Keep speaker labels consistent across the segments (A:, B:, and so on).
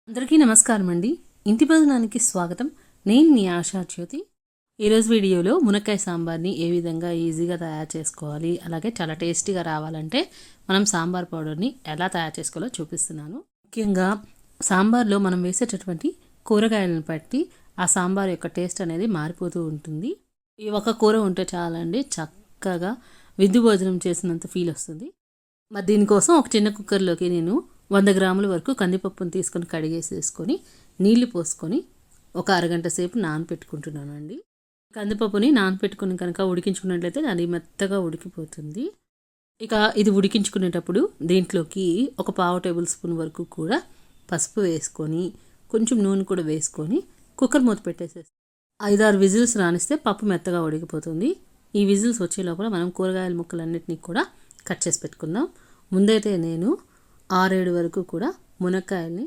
A: అందరికీ నమస్కారం అండి. ఇంటి భోజనానికి స్వాగతం. నేను మీ ఆశా జ్యోతి. ఈరోజు వీడియోలో మునక్కాయ సాంబార్ని ఏ విధంగా ఈజీగా తయారు చేసుకోవాలి, అలాగే చాలా టేస్టీగా రావాలంటే మనం సాంబార్ పౌడర్ని ఎలా తయారు చేసుకోవాలో చూపిస్తున్నాను. ముఖ్యంగా సాంబార్లో మనం వేసేటటువంటి కూరగాయలను బట్టి ఆ సాంబార్ యొక్క టేస్ట్ అనేది మారిపోతూ ఉంటుంది. ఈ ఒక కూర ఉంటే చాలండి, చక్కగా విందు భోజనం చేసినంత ఫీల్ వస్తుంది. మరి దీనికోసం ఒక చిన్న కుక్కర్లోకి నేను 100 గ్రాముల వరకు కందిపప్పును తీసుకొని కడిగేసేసుకొని నీళ్లు పోసుకొని ఒక అరగంట సేపు నానపెట్టుకుంటున్నానండి. కందిపప్పుని నానపెట్టుకుని కనుక ఉడికించుకున్నట్లయితే అది మెత్తగా ఉడికిపోతుంది. ఇక ఇది ఉడికించుకునేటప్పుడు దీంట్లోకి ఒక 1/2 టేబుల్ స్పూన్ వరకు కూడా పసుపు వేసుకొని కొంచెం నూనె కూడా వేసుకొని కుక్కర్ మూత పెట్టేసేసి 5-6 విజిల్స్ రానిస్తే పప్పు మెత్తగా ఉడికిపోతుంది. ఈ విజిల్స్ వచ్చే లోపల మనం కూరగాయల ముక్కలన్నిటినీ కూడా కట్ చేసి పెట్టుకుందాం. ముందైతే నేను 6-7 వరకు కూడా మునక్కాయల్ని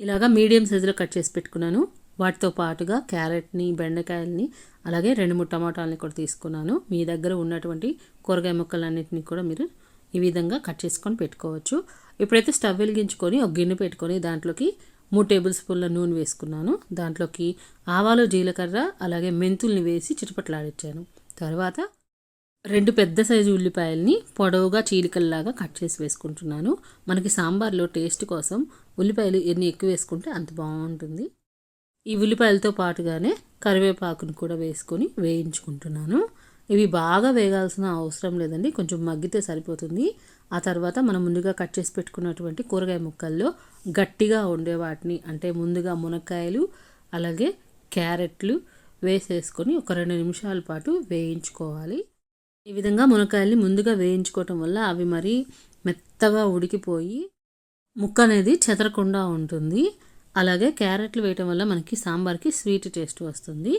A: ఇలాగా మీడియం సైజులో కట్ చేసి పెట్టుకున్నాను. వాటితో పాటుగా క్యారెట్ని, బెండకాయల్ని, అలాగే 2-3 టమాటాలని కూడా తీసుకున్నాను. మీ దగ్గర ఉన్నటువంటి కూరగాయ ముక్కలన్నింటినీ కూడా మీరు ఈ విధంగా కట్ చేసుకొని పెట్టుకోవచ్చు. ఇప్పుడైతే స్టవ్ వెలిగించుకొని ఒక గిన్నె పెట్టుకొని దాంట్లోకి 3 టేబుల్ స్పూన్ల నూనె వేసుకున్నాను. దాంట్లోకి ఆవాలు, జీలకర్ర, అలాగే మెంతుల్ని వేసి చిటపట్లాడించాను. తర్వాత 2 పెద్ద సైజు ఉల్లిపాయల్ని పొడవుగా చీలికల్లాగా కట్ చేసి వేసుకుంటున్నాను. మనకి సాంబార్లో టేస్ట్ కోసం ఉల్లిపాయలు ఎన్ని ఎక్కువ వేసుకుంటే అంత బాగుంటుంది. ఈ ఉల్లిపాయలతో పాటుగానే కరివేపాకును కూడా వేసుకొని వేయించుకుంటున్నాను. ఇవి బాగా వేగాల్సిన అవసరం లేదండి, కొంచెం మగ్గితే సరిపోతుంది. ఆ తర్వాత మనం ముందుగా కట్ చేసి పెట్టుకున్నటువంటి కూరగాయ ముక్కల్లో గట్టిగా ఉండే వాటిని, అంటే ముందుగా మునక్కాయలు అలాగే క్యారెట్లు వేసేసుకొని ఒక 2 నిమిషాల పాటు వేయించుకోవాలి. ఈ విధంగా మునక్కాయల్ని ముందుగా వేయించుకోవటం వల్ల అవి మరీ మెత్తగా ఉడికిపోయి ముక్క అనేది చెదరకుండా ఉంటుంది. అలాగే క్యారెట్లు వేయటం వల్ల మనకి సాంబార్కి స్వీట్ టేస్ట్ వస్తుంది.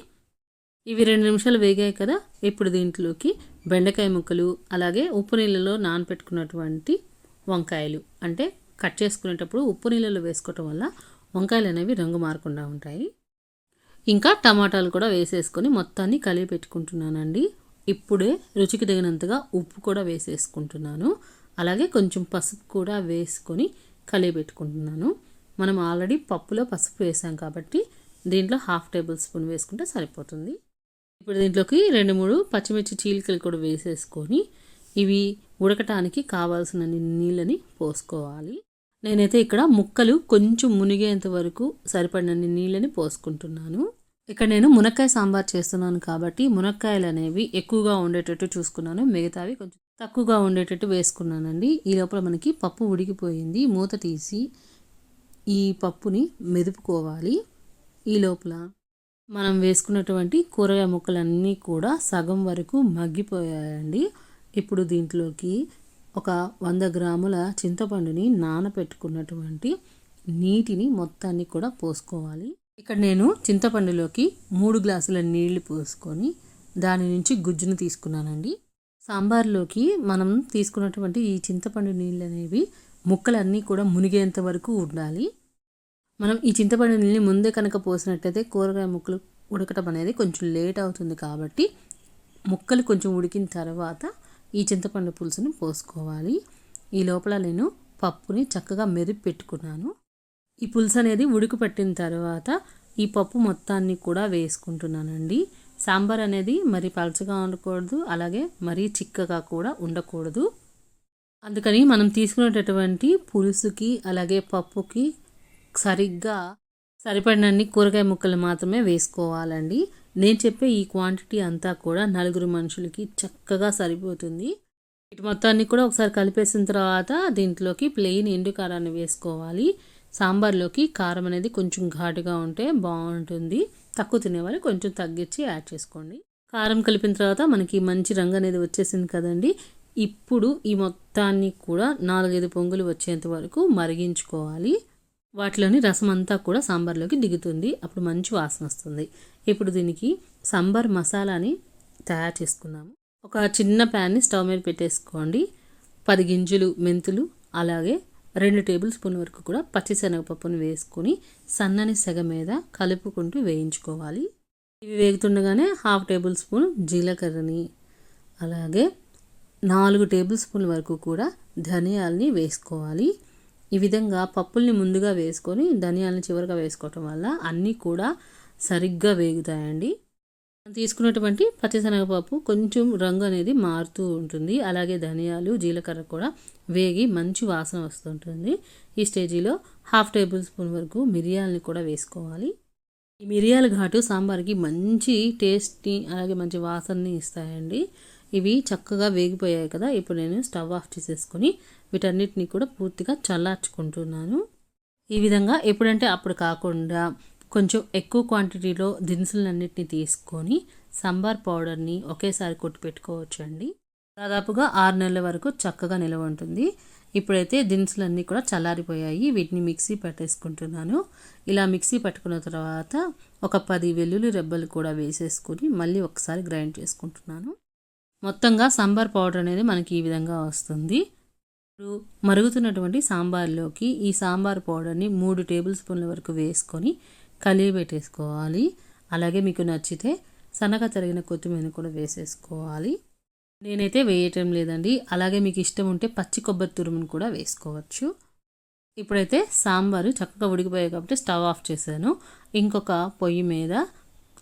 A: ఇవి 2 నిమిషాలు వేగాయి కదా. ఇప్పుడు దీంట్లోకి బెండకాయ ముక్కలు, అలాగే ఉప్పు నీళ్ళలో నానపెట్టుకున్నటువంటి వంకాయలు, అంటే కట్ చేసుకునేటప్పుడు ఉప్పు నీళ్ళలో వేసుకోవటం వల్ల వంకాయలు అనేవి రంగు మారకుండా ఉంటాయి. ఇంకా టమాటాలు కూడా వేసేసుకొని మొత్తాన్ని కలిపి పెట్టుకుంటున్నానండి. ఇప్పుడే రుచికి తగినంతగా ఉప్పు కూడా వేసేసుకుంటున్నాను. అలాగే కొంచెం పసుపు కూడా వేసుకొని కలిపెట్టుకుంటున్నాను. మనం ఆల్రెడీ పప్పులో పసుపు వేసాం కాబట్టి దీంట్లో 1/2 టేబుల్ స్పూన్ వేసుకుంటే సరిపోతుంది. ఇప్పుడు దీంట్లోకి 2-3 పచ్చిమిర్చి చీలికలు కూడా వేసేసుకొని ఇవి ఉడకటానికి కావాల్సిన నీళ్ళని పోసుకోవాలి. నేనైతే ఇక్కడ ముక్కలు కొంచెం మునిగేంత వరకు సరిపడినన్ని నీళ్ళని పోసుకుంటున్నాను. ఇక్కడ నేను మునక్కాయ సాంబార్ చేస్తున్నాను కాబట్టి మునక్కాయలు అనేవి ఎక్కువగా ఉండేటట్టు చూసుకున్నాను, మిగతావి కొంచెం తక్కువగా ఉండేటట్టు వేసుకున్నానండి. ఈ లోపల మనకి పప్పు ఉడికిపోయింది. మూత తీసి ఈ పప్పుని మెదుపుకోవాలి. ఈ లోపల మనం వేసుకున్నటువంటి కూరగాయ ముక్కలన్నీ కూడా సగం వరకు మగ్గిపోయాయండి. ఇప్పుడు దీంట్లోకి ఒక 100 గ్రాముల చింతపండుని నానపెట్టుకున్నటువంటి నీటిని మొత్తాన్ని కూడా పోసుకోవాలి. ఇక్కడ నేను చింతపండులోకి 3 గ్లాసుల నీళ్లు పోసుకొని దాని నుంచి గుజ్జును తీసుకున్నానండి. సాంబార్లోకి మనం తీసుకున్నటువంటి ఈ చింతపండు నీళ్ళు అనేవి ముక్కలన్నీ కూడా మునిగేంత వరకు ఉండాలి. మనం ఈ చింతపండు నీళ్ళని ముందే కనుక పోసినట్టయితే కూరగాయ ముక్కలు ఉడకటం అనేది కొంచెం లేట్ అవుతుంది. కాబట్టి ముక్కలు కొంచెం ఉడికిన తర్వాత ఈ చింతపండు పులుసుని పోసుకోవాలి. ఈ లోపల నేను పప్పుని చక్కగా మెదిపి పెట్టుకున్నాను. ఈ పులుసు అనేది ఉడికిపట్టిన తర్వాత ఈ పప్పు మొత్తాన్ని కూడా వేసుకుంటున్నానండి. సాంబార్ అనేది మరీ పలచగా ఉండకూడదు, అలాగే మరీ చిక్కగా కూడా ఉండకూడదు. అందుకని మనం తీసుకునేటటువంటి పులుసుకి అలాగే పప్పుకి సరిగ్గా సరిపడినన్ని కూరగాయ ముక్కలు మాత్రమే వేసుకోవాలండి. నేను చెప్పే ఈ క్వాంటిటీ అంతా కూడా 4 మనుషులకి చక్కగా సరిపోతుంది. ఇటు మొత్తాన్ని కూడా ఒకసారి కలిపేసిన తర్వాత దీంట్లోకి ప్లెయిన్ ఎండు కారాన్ని వేసుకోవాలి. సాంబార్లోకి కారం అనేది కొంచెం ఘాటుగా ఉంటే బాగుంటుంది. తక్కువ తినేవాళ్ళు కొంచెం తగ్గించి యాడ్ చేసుకోండి. కారం కలిపిన తర్వాత మనకి మంచి రంగు అనేది వచ్చేసింది కదండి. ఇప్పుడు ఈ మొత్తాన్ని కూడా 4-5 పొంగులు వచ్చేంత వరకు మరిగించుకోవాలి. వాటిలోని రసం అంతా కూడా సాంబార్లోకి దిగుతుంది. అప్పుడు మంచి వాసన వస్తుంది. ఇప్పుడు దీనికి సాంబార్ మసాలాని తయారు చేసుకున్నాము. ఒక చిన్న ప్యాన్ని స్టవ్ మీద పెట్టేసుకోండి. 10 గింజలు మెంతులు, అలాగే 2 టేబుల్ స్పూన్ వరకు కూడా పచ్చిశనగపప్పును వేసుకొని సన్నని సెగ మీద కలుపుకుంటూ వేయించుకోవాలి. ఇవి వేగుతుండగానే 1/2 టేబుల్ స్పూన్ జీలకర్రని, అలాగే 4 టేబుల్ స్పూన్ల వరకు కూడా ధనియాలని వేసుకోవాలి. ఈ విధంగా పప్పుల్ని ముందుగా వేసుకొని ధనియాలను చివరిగా వేసుకోవటం వల్ల అన్నీ కూడా సరిగ్గా వేగుతాయండి. తీసుకున్నటువంటి పచ్చిశనగపప్పు కొంచెం రంగు అనేది మారుతూ ఉంటుంది. అలాగే ధనియాలు, జీలకర్ర కూడా వేగి మంచి వాసన వస్తుంటుంది. ఈ స్టేజీలో 1/2 టేబుల్ స్పూన్ వరకు మిరియాలని కూడా వేసుకోవాలి. ఈ మిరియాల ఘాటు సాంబార్కి మంచి టేస్ట్ని అలాగే మంచి వాసనని ఇస్తాయండి. ఇవి చక్కగా వేగిపోయాయి కదా, ఇప్పుడు నేను స్టవ్ ఆఫ్ చేసేసుకొని వీటన్నిటిని కూడా పూర్తిగా చల్లార్చుకుంటున్నాను. ఈ విధంగా ఎప్పుడంటే అప్పుడు కాకుండా కొంచెం ఎక్కువ క్వాంటిటీలో దినుసులన్నిటిని తీసుకొని సాంబార్ పౌడర్ని ఒకేసారి కొట్టి పెట్టుకోవచ్చు అండి. దాదాపుగా 6 నెలల వరకు చక్కగా నిల్వ ఉంటుంది. ఇప్పుడైతే దినుసులన్నీ కూడా చల్లారిపోయాయి. వీటిని మిక్సీ పట్టేసుకుంటున్నాను. ఇలా మిక్సీ పట్టుకున్న తర్వాత ఒక 10 వెల్లుల్లి రెబ్బలు కూడా వేసేసుకుని మళ్ళీ ఒకసారి గ్రైండ్ చేసుకుంటున్నాను. మొత్తంగా సాంబార్ పౌడర్ అనేది మనకి ఈ విధంగా వస్తుంది. ఇప్పుడు మరుగుతున్నటువంటి సాంబార్లోకి ఈ సాంబార్ పౌడర్ని 3 టేబుల్ స్పూన్ల వరకు వేసుకొని కలిపి పెట్టేసుకోవాలి. అలాగే మీకు నచ్చితే సన్నగా తరిగిన కొత్తిమీరని కూడా వేసేసుకోవాలి. నేనైతే వేయటం లేదండి. అలాగే మీకు ఇష్టం ఉంటే పచ్చి కొబ్బరి తురుమును కూడా వేసుకోవచ్చు. ఇప్పుడైతే సాంబారు చక్కగా ఉడికిపోయాయి కాబట్టి స్టవ్ ఆఫ్ చేశాను. ఇంకొక పొయ్యి మీద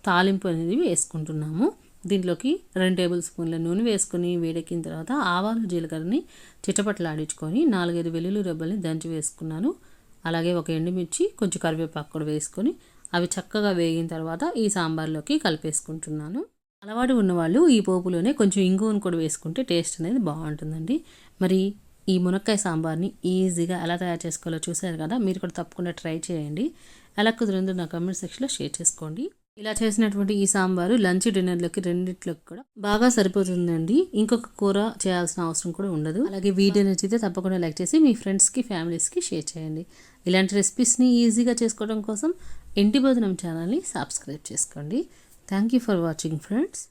A: తాలింపు అనేది వేసుకుంటున్నాము. దీంట్లోకి 2 టేబుల్ స్పూన్ల నూనె వేసుకొని వేడెక్కిన తర్వాత ఆవాలు, జీలకర్రని చిటపట్లాడించుకొని 4-5 వెల్లుల్లి రెబ్బల్ని దంచి వేసుకున్నాను. అలాగే ఒక ఎండుమిర్చి, కొంచెం కరివేపాకు కూడా వేసుకొని అవి చక్కగా వేగిన తర్వాత ఈ సాంబార్లోకి కలిపేసుకుంటున్నాను. అలవాటు ఉన్నవాళ్ళు ఈ పోపులోనే కొంచెం ఇంగువను కూడా వేసుకుంటే టేస్ట్ అనేది బాగుంటుందండి. మరి ఈ మునక్కాయ సాంబార్ని ఈజీగా ఎలా తయారు చేసుకోవాలో చూసారు కదా, మీరు కూడా తప్పకుండా ట్రై చేయండి. ఎలా కుదిరిందో నా కామెంట్ సెక్షన్లో షేర్ చేసుకోండి. ఇలా చేసినటువంటి ఈ సాంబారు లంచ్, డిన్నర్లోకి రెండిట్లోకి కూడా బాగా సరిపోతుందండి. ఇంకొక కూర చేయాల్సిన అవసరం కూడా ఉండదు. అలాగే వీడియో నచ్చితే తప్పకుండా లైక్ చేసి మీ ఫ్రెండ్స్కి, ఫ్యామిలీస్కి షేర్ చేయండి. ఇలాంటి రెసిపీస్ని ఈజీగా చేసుకోవడం కోసం ఇంటి భోజనం ఛానల్ని సబ్స్క్రైబ్ చేసుకోండి. Thank you for watching friends.